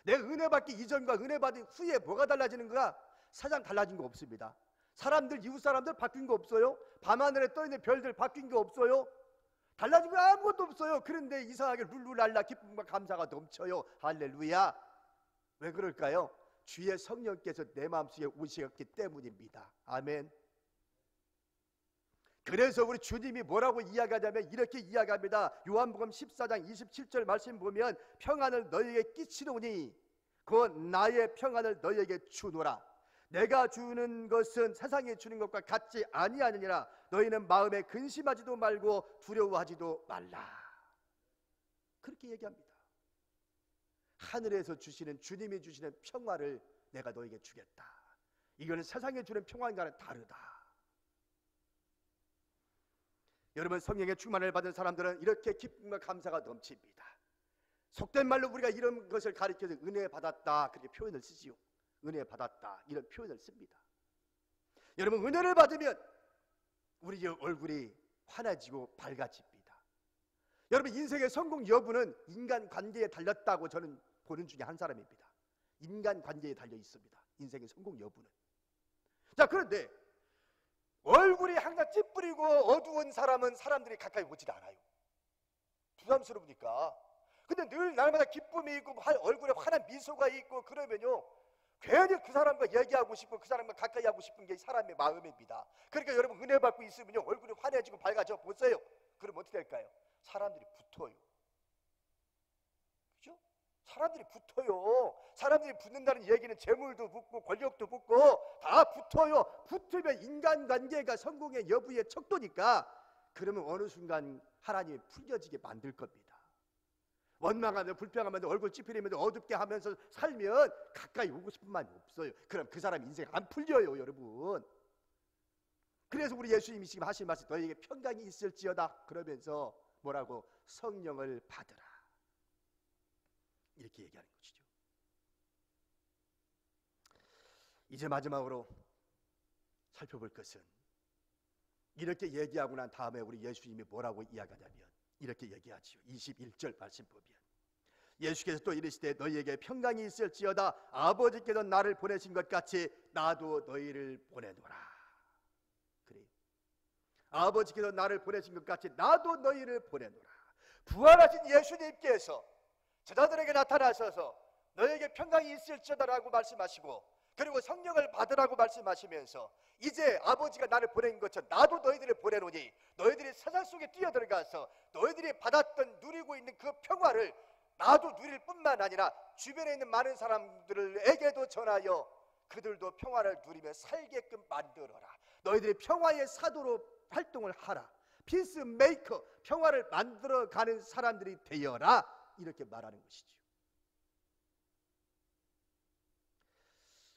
내 은혜 받기 이전과 은혜 받은 후에 뭐가 달라지는가? 사상 달라진 거 없습니다. 사람들, 이웃 사람들 바뀐 거 없어요. 밤하늘에 떠있는 별들 바뀐 거 없어요. 달라진 거 아무것도 없어요. 그런데 이상하게 룰루랄라 기쁨과 감사가 넘쳐요. 할렐루야. 왜 그럴까요? 주의 성령께서 내 마음속에 오셨기 때문입니다. 아멘. 그래서 우리 주님이 뭐라고 이야기하냐면 이렇게 이야기합니다. 요한복음 14장 27절 말씀 보면, 평안을 너희에게 끼치노니 곧 나의 평안을 너희에게 주노라. 내가 주는 것은 세상에 주는 것과 같지 아니하느니라. 너희는 마음에 근심하지도 말고 두려워하지도 말라. 그렇게 얘기합니다. 하늘에서 주시는, 주님이 주시는 평화를 내가 너에게 주겠다. 이거는 세상에 주는 평화와는 다르다. 여러분, 성령의 충만을 받은 사람들은 이렇게 기쁨과 감사가 넘칩니다. 속된 말로 우리가 이런 것을 가리켜서 은혜 받았다, 그렇게 표현을 쓰지요. 은혜 받았다, 이런 표현을 씁니다. 여러분, 은혜를 받으면 우리의 얼굴이 환해지고 밝아집니다. 여러분, 인생의 성공 여부는 인간관계에 달렸다고 저는 보는 중에 한 사람입니다. 인간관계에 달려 있습니다. 인생의 성공 여부는. 자, 그런데 얼굴이 항상 찌푸리고 어두운 사람은 사람들이 가까이 오질 않아요. 부담스러우니까. 근데 늘 날마다 기쁨이 있고 얼굴에 환한 미소가 있고 그러면요, 괜히 그 사람과 얘기하고 싶고 그 사람과 가까이 하고 싶은 게 사람의 마음입니다. 그러니까 여러분, 은혜 받고 있으면요, 얼굴이 환해지고 밝아져 보세요. 그럼 어떻게 될까요? 사람들이 붙어요. 그죠? 사람들이 붙어요. 사람들이 붙는다는 얘기는 재물도 붙고 권력도 붙고 다 붙어요. 붙으면 인간관계가 성공의 여부의 척도니까, 그러면 어느 순간 하나님이 풀려지게 만들 겁니다. 원망하면, 불평하면, 얼굴 찌푸리면, 어둡게 하면서 살면 가까이 오고 싶은 마음이 없어요. 그럼 그 사람 인생 안 풀려요, 여러분. 그래서 우리 예수님이 지금 하신 말씀, 너희에게 평강이 있을지어다 그러면서 뭐라고? 성령을 받으라, 이렇게 얘기하는 것이죠. 이제 마지막으로 살펴볼 것은, 이렇게 얘기하고 난 다음에 우리 예수님이 뭐라고 이야기하냐면 이렇게 얘기하지요. 21절 말씀 보면, 예수께서 또 이르시되 너희에게 평강이 있을지어다. 아버지께서 나를 보내신 것 같이 나도 너희를 보내노라. 그래요. 아버지께서 나를 보내신 것 같이 나도 너희를 보내노라. 부활하신 예수님께서 제자들에게 나타나셔서 너희에게 평강이 있을지어다라고 말씀하시고, 그리고 성령을 받으라고 말씀하시면서, 이제 아버지가 나를 보낸 것처럼 나도 너희들을 보내노니 너희들이 세상 속에 뛰어들어가서 너희들이 받았던, 누리고 있는 그 평화를 나도 누릴 뿐만 아니라 주변에 있는 많은 사람들에게도 전하여 그들도 평화를 누리며 살게끔 만들어라. 너희들이 평화의 사도로 활동을 하라. 피스메이커, 평화를 만들어가는 사람들이 되어라, 이렇게 말하는 것이죠.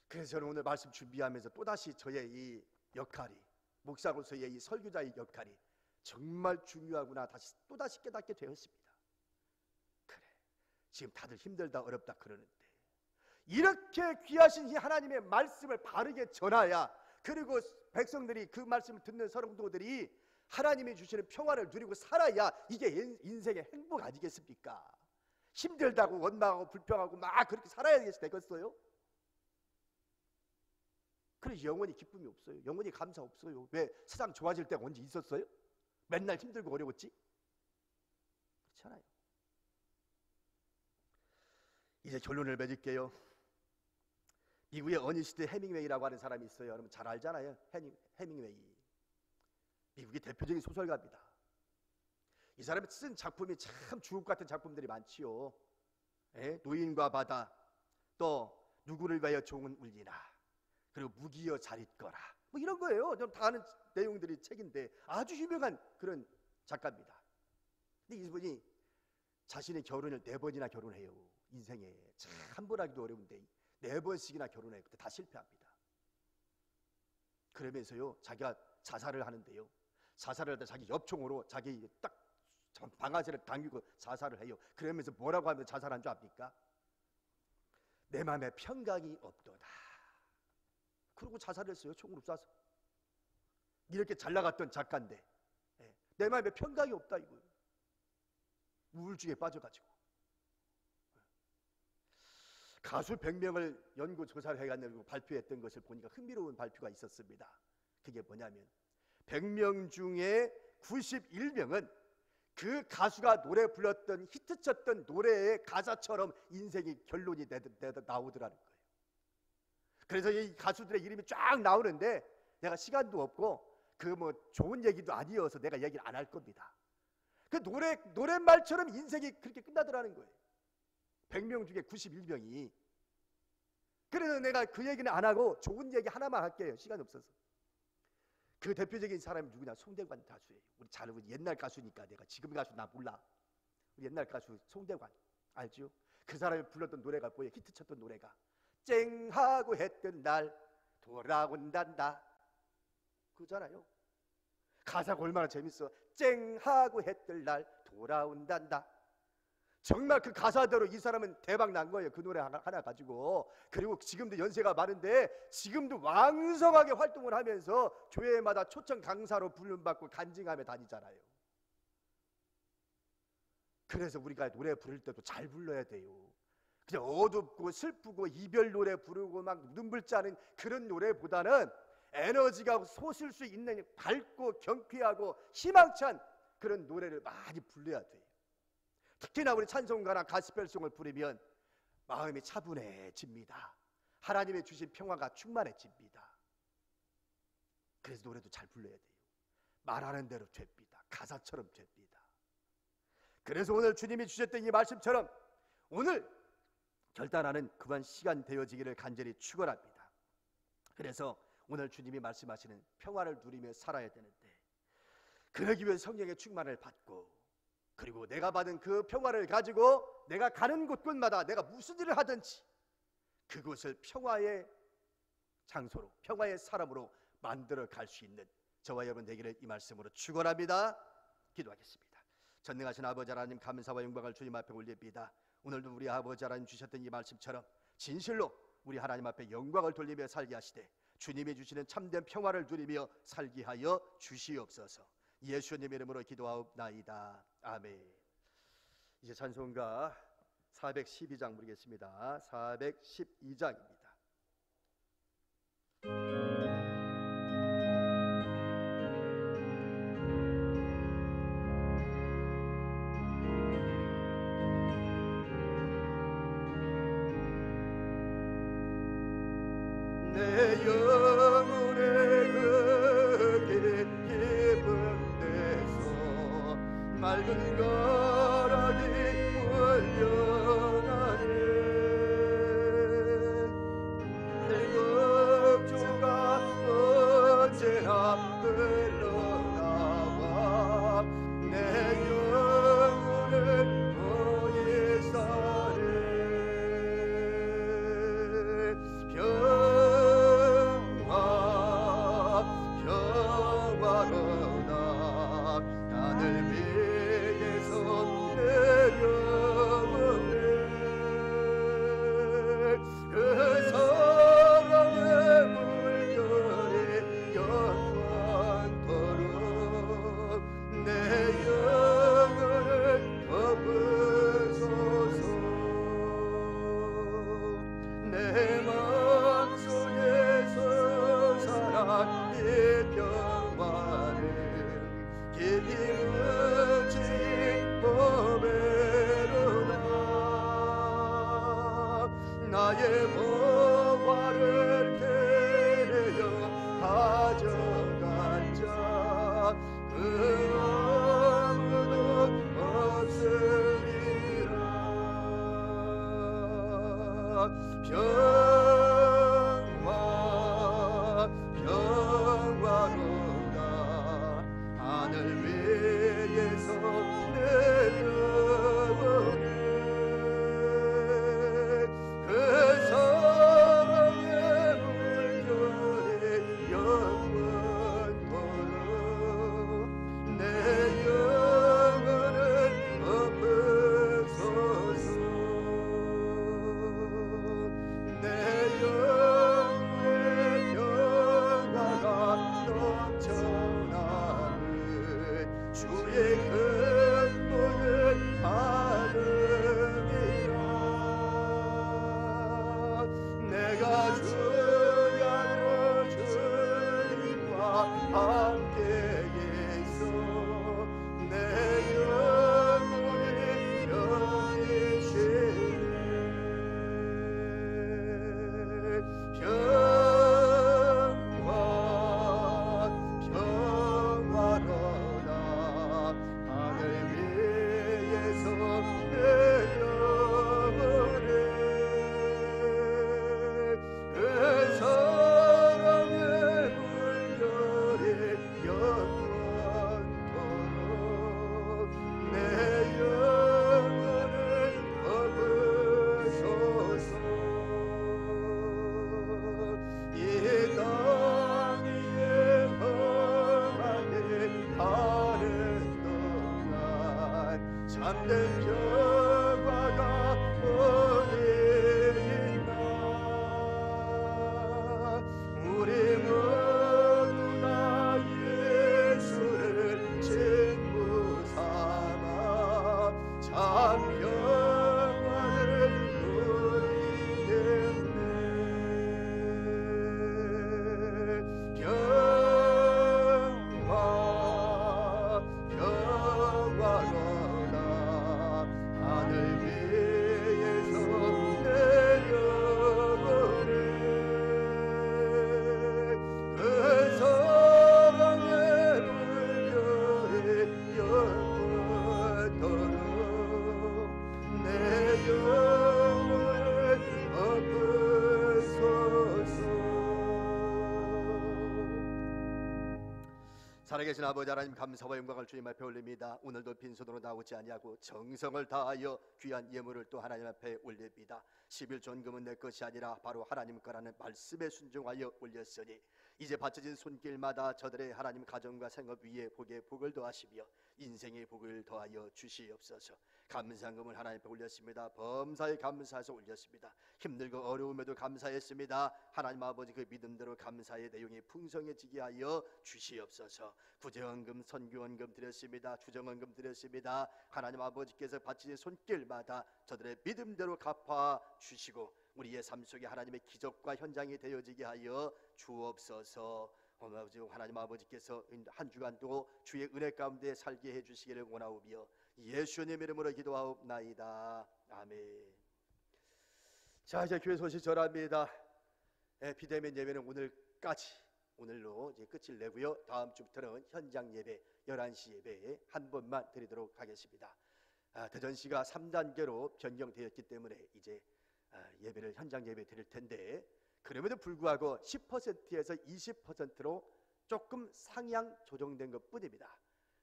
그래서 저는 오늘 말씀 준비하면서 또다시 저의 이 역할이, 목사로서의 이 설교자의 역할이 정말 중요하구나 또다시 깨닫게 되었습니다. 그래, 지금 다들 힘들다 어렵다 그러는데 이렇게 귀하신 이 하나님의 말씀을 바르게 전하야, 그리고 백성들이 그 말씀을 듣는 성도들이 하나님이 주시는 평화를 누리고 살아야 이게 인생의 행복 아니겠습니까? 힘들다고 원망하고 불평하고 막 그렇게 살아야 되겠어요? 그래서 영원히 기쁨이 없어요. 영원히 감사 없어요. 왜? 세상 좋아질 때가 언제 있었어요? 맨날 힘들고 어려웠지? 그렇잖아요. 이제 결론을 맺을게요. 미국의 어니스트 헤밍웨이라고 하는 사람이 있어요. 여러분 잘 알잖아요. 헤밍웨이. 미국의 대표적인 소설가입니다. 이 사람이 쓴 작품이 참 주옥 같은 작품들이 많지요. 노인과 바다, 또 누구를 위하여 종은 울리나, 그리고 무기여 잘 있거라, 뭐 이런 거예요. 좀 다 아는 내용들이 책인데 아주 유명한 그런 작가입니다. 근데 이분이 자신의 결혼을 4번이나 결혼해요. 인생에 참 한 번 하기도 어려운데 4번씩이나 결혼해요. 그때 다 실패합니다. 그러면서요, 자기가 자살을 하는데요, 자살을 할 때 자기 엽총으로 자기 딱 방아쇠를 당기고 자살을 해요. 그러면서 뭐라고 하면서 자살한 줄 압니까? 내 마음에 평강이 없도다. 그러고 자살을 했어요. 총으로 쏴서. 이렇게 잘 나갔던 작가인데 내 마음에 평강이 없다 이거예요. 우울증에 빠져가지고. 가수 100명을 연구 조사를 해가지고 발표했던 것을 보니까 흥미로운 발표가 있었습니다. 그게 뭐냐면 100명 중에 91명은 그 가수가 노래 불렀던 히트쳤던 노래의 가사처럼 인생이 결론이 나오더라는 거예요. 그래서 이 가수들의 이름이 쫙 나오는데 내가 시간도 없고 그 뭐 좋은 얘기도 아니어서 내가 얘기를 안 할 겁니다. 그 노랫말처럼 인생이 그렇게 끝나더라는 거예요. 100명 중에 91명이. 그래서 내가 그 얘기는 안 하고 좋은 얘기 하나만 할게요. 시간이 없어서. 그 대표적인 사람이 누구냐? 송대관 가수예요. 우리 잘 알고 옛날 가수니까. 내가 지금 가수 나 몰라. 우리 옛날 가수 송대관 알죠? 그 사람이 불렀던 노래가 뭐예요? 히트쳤던 노래가 쨍하고 했던 날 돌아온단다, 그잖아요. 가사가 얼마나 재밌어. 쨍하고 했던 날 돌아온단다. 정말 그 가사대로 이 사람은 대박 난 거예요. 그 노래 하나 가지고. 그리고 지금도 연세가 많은데 지금도 왕성하게 활동을 하면서 교회마다 초청 강사로 부름받고 간증하며 다니잖아요. 그래서 우리가 노래 부를 때도 잘 불러야 돼요. 그냥 어둡고 슬프고 이별 노래 부르고 막 눈물 짜는 그런 노래보다는 에너지가 솟을 수 있는 밝고 경쾌하고 희망찬 그런 노래를 많이 불러야 돼요. 특히나 우리 찬송가나 가스펠송을 부르면 마음이 차분해집니다. 하나님의 주신 평화가 충만해집니다. 그래서 노래도 잘 불러야 돼요. 말하는 대로 됩니다. 가사처럼 됩니다. 그래서 오늘 주님이 주셨던 이 말씀처럼 오늘 결단하는 그만 시간 되어지기를 간절히 축원합니다. 그래서 오늘 주님이 말씀하시는 평화를 누리며 살아야 되는데, 그러기 위해 성령의 충만을 받고, 그리고 내가 받은 그 평화를 가지고 내가 가는 곳곳마다 내가 무슨 일을 하든지 그곳을 평화의 장소로, 평화의 사람으로 만들어 갈 수 있는 저와 여러분 되기를 이 말씀으로 축원합니다. 기도하겠습니다. 전능하신 아버지 하나님, 감사와 영광을 주님 앞에 올립니다. 오늘도 우리 아버지 하나님 주셨던 이 말씀처럼 진실로 우리 하나님 앞에 영광을 돌리며 살게 하시되 주님이 주시는 참된 평화를 누리며 살게 하여 주시옵소서. 예수님 이름으로 기도하옵나이다. 아멘. 이제 찬송가 412장 부르겠습니다. 412장입니다. 내 영혼의 그 깊은 데서 맑은 거라기 흘려나네. 내 걱정가 언제나 흘러나와 나의 보화를 캐내어 가져간 자 그 아무도 없으리라. 평화로다 하늘 위에서 내려오네. 그 사랑의 물결에 영원토록 내 영혼을 엎으소서. 내 영혼의 평화가 넘쳐나는 주의 극복을 받으리라. 내가 주 안에 주님과 함께 있어 내 영혼이 영이시네. 평화로다 하늘 위에서 내려오네. 그 사랑의 물결에 영원토록 내 영혼을 엎으소서. 이 땅 위에 험하게 가는 동안 참된 평화가 어디 있나. 우리 모두 다 예수를 친구 삼아 참 평화를 누리겠네. 평화로다 하늘 위에서 내려오네. 그 사랑의 물결에 영원토록 내 영혼을 엎으소서. 살아계신 아버지 하나님, 감사와 영광을 주님 앞에 올립니다. 오늘도 빈손으로 나오지 아니하고 정성을 다하여 귀한 예물을 또 하나님 앞에 올립니다. 11전금은 내 것이 아니라 바로 하나님 거라는 말씀에 순종하여 올렸으니 이제 바쳐진 손길마다 저들의 하나님 가정과 생업 위에 복에 복을 더하시며 인생의 복을 더하여 주시옵소서. 감사금을 하나님 앞에 올렸습니다. 범사에 감사해서 올렸습니다. 힘들고 어려움에도 감사했습니다. 하나님 아버지 그 믿음대로 감사의 내용이 풍성해지게 하여 주시옵소서. 구제원금, 선교원금 드렸습니다. 주정원금 드렸습니다. 하나님 아버지께서 바치신 손길마다 저들의 믿음대로 갚아 주시고 우리의 삶 속에 하나님의 기적과 현장이 되어지게 하여 주옵소서. 하나님 아버지께서 한 주간도 주의 은혜 가운데 살게 해주시기를 원하오며 예수님 이름으로 기도하옵나이다. 아멘. 자, 이제 교회 소식 전합니다. 비대면 예배는 오늘로 이제 끝을 내고요. 다음 주부터는 현장 예배 11시 예배 한 번만 드리도록 하겠습니다. 대전시가 3단계로 변경되었기 때문에 이제 예배를 현장 예배 드릴 텐데 그럼에도 불구하고 10%에서 20%로 조금 상향 조정된 것 뿐입니다.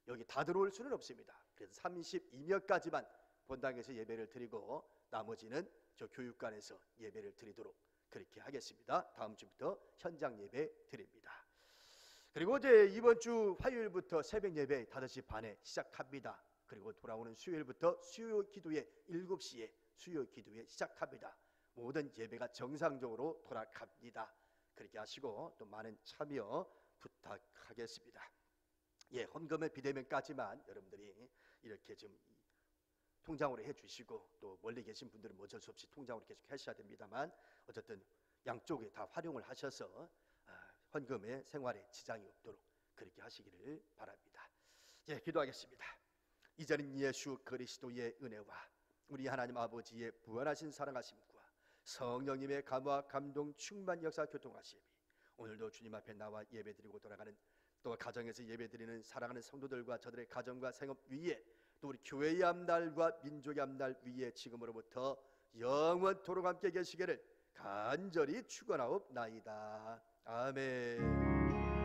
여기 다 들어올 수는 없습니다. 그래서 32명까지만 본당에서 예배를 드리고 나머지는 저 교육관에서 예배를 드리도록 그렇게 하겠습니다. 다음 주부터 현장 예배 드립니다. 그리고 이제 이번 주 화요일부터 새벽 예배 5시 반에 시작합니다. 그리고 돌아오는 수요일부터 수요 기도회 7시에 수요 기도회 시작합니다. 모든 예배가 정상적으로 돌아갑니다. 그렇게 하시고 또 많은 참여 부탁하겠습니다. 헌금의 비대면까지만 여러분들이 이렇게 좀 통장으로 해주시고 또 멀리 계신 분들은 어쩔 수 없이 통장으로 계속 하셔야 됩니다만 어쨌든 양쪽에 다 활용을 하셔서 헌금의 생활에 지장이 없도록 그렇게 하시기를 바랍니다. 기도하겠습니다. 이제는 예수 그리스도의 은혜와 우리 하나님 아버지의 무한하신 사랑하심과 성령님의 감화 감동 충만 역사 교통하심이 오늘도 주님 앞에 나와 예배드리고 돌아가는, 또 가정에서 예배드리는 사랑하는 성도들과 저들의 가정과 생업 위에, 또 우리 교회의 앞날과 민족의 앞날 위에 지금으로부터 영원토록 함께 계시기를 간절히 축원하옵나이다. 아멘.